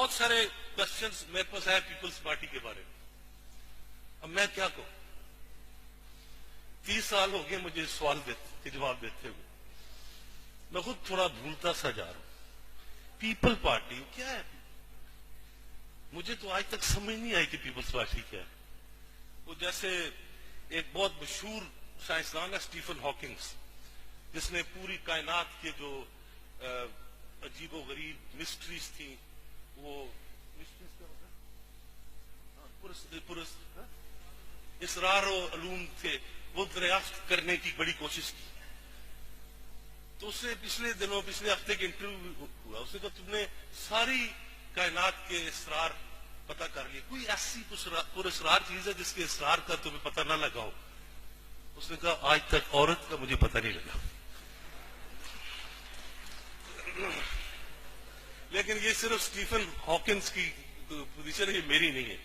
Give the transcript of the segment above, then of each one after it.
بہت سارے کوشچنز میرے پاس آئے پیپلز پارٹی کے بارے میں. اب میں کیا کہوں؟ 30 سال ہو گئے مجھے سوال کے جواب دیتے ہوئے. میں خود تھوڑا بھولتا سا جا رہا ہوں. پیپل پارٹی کیا ہے؟ مجھے تو آج تک سمجھ نہیں آئی کہ پیپلز پارٹی کیا ہے. وہ جیسے ایک بہت مشہور سائنسدان ہے اسٹیفن ہاکنگز، جس نے پوری کائنات کے جو عجیب و غریب مسٹریز تھیں، وہ اسرار و علوم تھے، وہ دریافت کرنے کی بڑی کوشش کی. تو اس سے پچھلے ہفتے کے انٹرویو ہوا، اس نے کہا تم نے ساری کائنات کے اسرار پتہ کر لیے، کوئی ایسی پراسرار چیز ہے جس کے اسرار کا تمہیں پتہ نہ لگا ہو؟ اس نے کہا آج تک عورت کا مجھے پتہ نہیں لگا. لیکن یہ صرف اسٹیفن ہاکنز کی پوزیشن ہے، یہ میری نہیں ہے.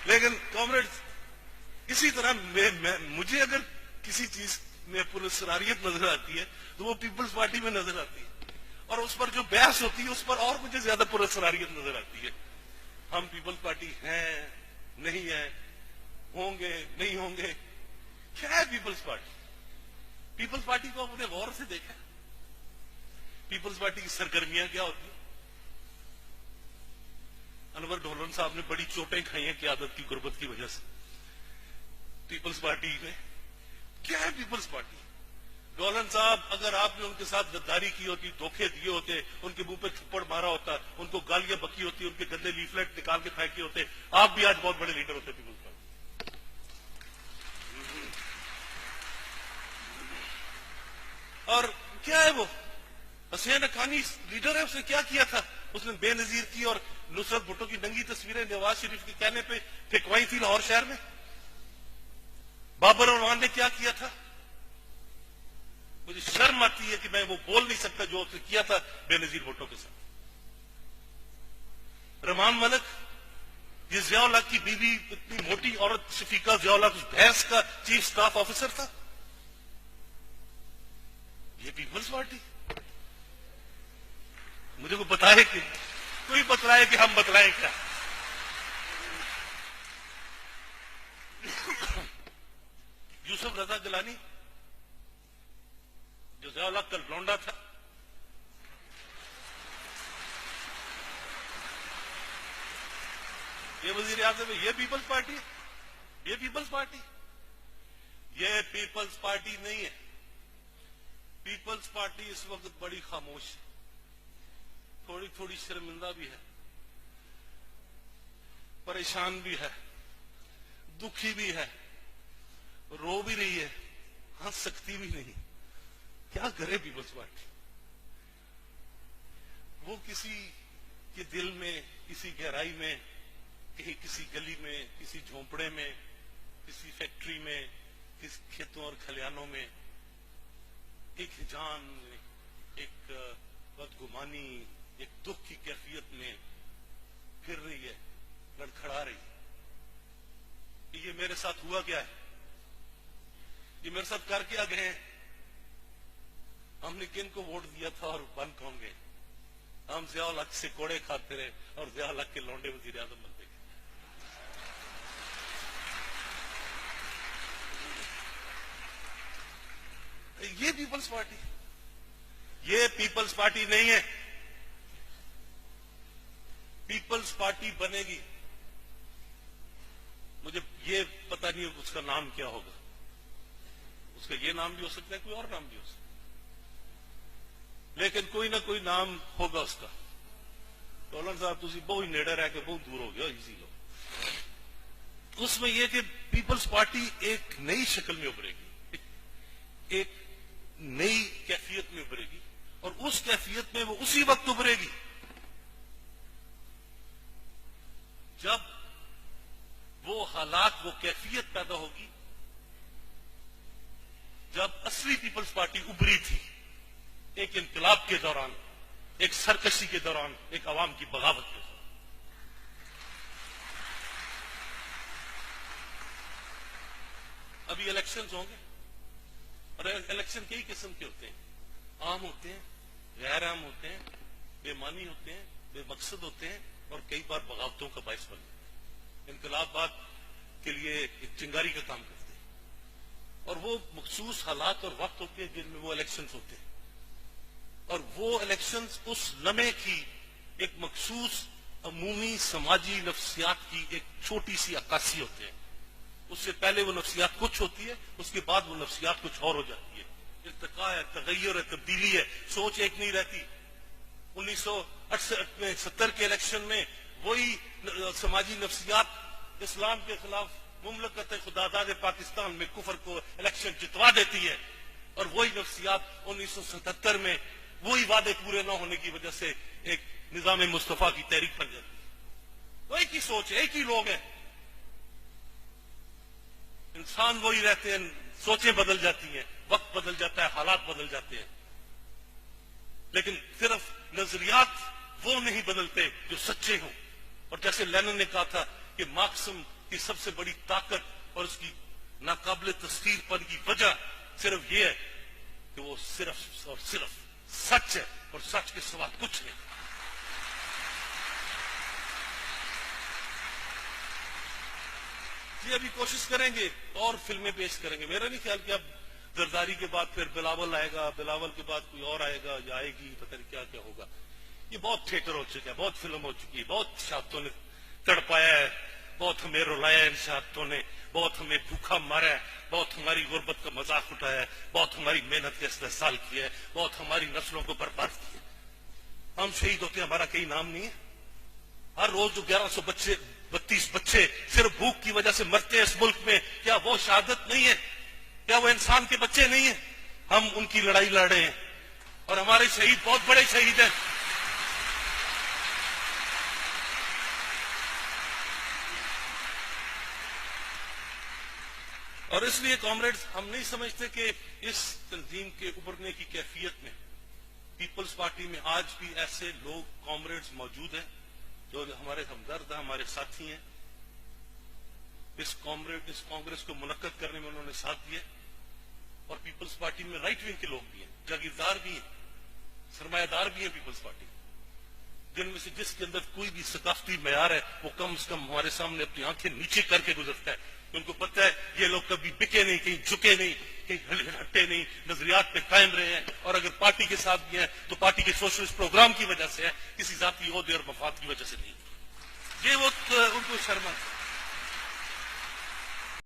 لیکن کامریڈز، اسی طرح مجھے اگر کسی چیز میں پراسراریت نظر آتی ہے تو وہ پیپلز پارٹی میں نظر آتی ہے، اور اس پر جو بحث ہوتی ہے اس پر اور مجھے زیادہ پراسراریت نظر آتی ہے. ہم پیپلز پارٹی ہیں نہیں ہیں، ہوں گے نہیں ہوں گے، کیا ہے پیپلز پارٹی؟ پیپلز پارٹی کو آپ نے غور سے دیکھا؟ پیپلز پارٹی کی سرگرمیاں کیا ہوتی ہیں؟ انور ڈھولن صاحب نے بڑی چوٹیں کھائی ہیں قیادت کی غربت کی وجہ سے. پیپلز پارٹی میں کیا ہے؟ پیپلز پارٹی ڈھولن صاحب، اگر آپ نے ان کے ساتھ غداری کی ہوتی، دھوکے دیے ہوتے، ان کے منہ پہ تھپڑ مارا ہوتا، ان کو گالیاں بکی ہوتی، ان کے گندے لیفلیٹ نکال کے پھینکے ہوتے، آپ بھی آج بہت بڑے لیڈر ہوتے. پیپلز پارٹی اور کیا ہے؟ وہ حسین حقانی لیڈر ہے. اس نے کیا کیا تھا؟ اس نے بے نظیر کی اور نصرت بھٹو کی ننگی تصویریں نواز شریف کے کہنے پہ پھینکوائی تھی لاہور شہر میں. بابر اعوان نے کیا کیا تھا؟ مجھے شرم آتی ہے کہ میں وہ بول نہیں سکتا جو اس نے کیا تھا بے نظیر بھٹو کے ساتھ. رحمان ملک، یہ ضیاء الحق کی بیوی، اتنی موٹی عورت شفیقہ ضیاء الحق، اس بھینس کا چیف سٹاف آفیسر تھا. یہ پیپلز پارٹی؟ مجھے کوئی بتائے کہ کوئی بتلائے کہ ہم بتلائیں کیا؟ یوسف رضا گیلانی جو ضیاء الحق کا لونڈا تھا، یہ وزیر اعظم ہے. یہ پیپلز پارٹی ہے؟ یہ پیپلز پارٹی؟ یہ پیپلز پارٹی نہیں ہے. پیپلز پارٹی اس وقت بڑی خاموش ہے، تھوڑی تھوڑی شرمندہ بھی ہے، پریشان بھی ہے، دکھی بھی ہے، رو بھی رہی ہے، ہنس سکتی بھی نہیں. کیا کرے پیپلز پارٹی؟ وہ کسی کے دل میں، کسی گہرائی میں، کہیں کسی گلی میں، کسی جھونپڑے میں، کسی فیکٹری میں، کسی کھیتوں اور کھلیانوں میں ایک ہجان، ایک بدگمانی، ایک دکھ کی کیفیت میں پھر رہی ہے، لڑکھڑا رہی ہے. یہ میرے ساتھ ہوا کیا ہے؟ یہ میرے ساتھ کر کے گئے ہیں؟ ہم نے کن کو ووٹ دیا تھا اور بن کون گئے؟ ہم ضیاء الحق سے کوڑے کھاتے رہے اور ضیاء الحق کے لونڈے وزیر اعظم بنتے گئے. یہ پیپلز پارٹی؟ یہ پیپلز پارٹی نہیں ہے. پیپلز پارٹی بنے گی، مجھے یہ پتہ نہیں اس کا نام کیا ہوگا. اس کا یہ نام بھی ہو سکتا ہے، کوئی اور نام بھی ہو سکتا ہے، لیکن کوئی نہ کوئی نام ہوگا اس کا. ڈھولن صاحب تسی بہت نیڑے رہ کے بہت دور ہو گیا اسی لوگ. اس میں یہ کہ پیپلز پارٹی ایک نئی شکل میں ابھرے گی، ایک نئی کیفیت میں ابھرے گی، اور اس کیفیت میں وہ اسی وقت ابھرے گی جب وہ حالات، وہ کیفیت پیدا ہوگی جب اصلی پیپلز پارٹی ابھری تھی ایک انقلاب کے دوران، ایک سرکشی کے دوران، ایک عوام کی بغاوت کے دوران. ابھی الیکشنز ہوں گے، اور الیکشن کئی قسم کے ہوتے ہیں، عام ہوتے ہیں، غیر عام ہوتے ہیں، بے معنی ہوتے ہیں، بے مقصد ہوتے ہیں، اور کئی بار بغاوتوں کا باعث بن جاتے ہیں، انقلابات کے لیے ایک چنگاری کا کام کرتے ہیں، اور وہ مخصوص حالات اور وقت ہوتے ہیں جن میں وہ الیکشنز ہوتے ہیں، اور وہ الیکشنز اس لمحے کی ایک مخصوص عمومی سماجی نفسیات کی ایک چھوٹی سی عکاسی ہوتے ہیں۔ اس سے پہلے وہ نفسیات کچھ ہوتی ہے، اس کے بعد وہ نفسیات کچھ اور ہو جاتی ہے، ارتقاء ہے، تغیر ہے، تبدیلی ہے، سوچ ایک نہیں رہتی۔ 1968 میں 70 کے الیکشن میں وہی سماجی نفسیات اسلام کے خلاف مملکت خداداد پاکستان میں کفر کو الیکشن جتوا دیتی ہے، اور وہی نفسیات 1977 میں وہی وعدے پورے نہ ہونے کی وجہ سے ایک نظام مصطفیٰ کی تحریک بن جاتی ہے۔ وہ ایک ہی سوچ ہے، ایک ہی لوگ ہیں، انسان وہی رہتے ہیں، سوچیں بدل جاتی ہیں، وقت بدل جاتا ہے، حالات بدل جاتے ہیں، لیکن صرف نظریات وہ نہیں بدلتے جو سچے ہوں۔ اور جیسے لینن نے کہا تھا کہ مارکسم کی سب سے بڑی طاقت اور اس کی ناقابل تسخیر پن کی وجہ صرف یہ ہے کہ وہ صرف اور صرف سچ ہے، اور سچ کے سوا کچھ نہیں۔ یہ ابھی کوشش کریں گے اور فلمیں پیش کریں گے، میرا نہیں خیال کہ اب زرداری کے بعد پھر بلاول آئے گا، بلاول کے بعد کوئی اور آئے گا یا آئے گی، پتہ نہیں کیا کیا ہوگا۔ یہ بہت تھیٹر ہو چکا ہے، بہت فلم ہو چکی ہے، بہت شہادتوں نے تڑپایا ہے، بہت ہمیں رلایا ہے ان شہادتوں نے، بہت ہمیں بھوکا مارا ہے، بہت ہماری غربت کا مذاق اٹھایا ہے، بہت ہماری محنت کا استحصال کیا ہے، بہت ہماری نسلوں کو برباد کیا ہے۔ ہم شہید ہوتے ہیں، ہمارا کئی نام نہیں ہے۔ ہر روز جو 1132 بچے صرف بھوک کی وجہ سے مرتے ہیں اس ملک میں، کیا وہ شہادت نہیں ہے؟ کیا وہ انسان کے بچے نہیں ہیں؟ ہم ان کی لڑائی لڑ رہے ہیں، اور ہمارے شہید بہت بڑے شہید ہیں۔ اور اس لیے کامریڈز، ہم نہیں سمجھتے کہ اس تنظیم کے ابھرنے کی کیفیت میں پیپلز پارٹی میں آج بھی ایسے لوگ کامریڈز موجود ہیں جو ہمارے ہمدرد ہیں، ہمارے ساتھی ہیں۔ اس کانگریس کو منعقد کرنے میں انہوں نے ساتھ دیا، اور پیپلز پارٹی میں رائٹ ونگ کے لوگ بھی ہیں، جاگیردار بھی ہیں، سرمایہ دار بھی ہیں پیپلز پارٹی، جن میں سے جس کے اندر کوئی بھی ثقافتی معیار ہے وہ کم از کم ہمارے سامنے اپنی آنکھیں نیچے کر کے گزرتا ہے۔ ان کو پتہ ہے یہ لوگ کبھی بکے نہیں، کہیں جھکے نہیں، کہیں ہٹے نہیں، نظریات پہ قائم رہے ہیں، اور اگر پارٹی کے ساتھ بھی ہیں تو پارٹی کے سوشلسٹ پروگرام کی وجہ سے ہے، کسی ذاتی عہدے اور مفاد کی وجہ سے نہیں۔ یہ وہ ان کو شرم ہے۔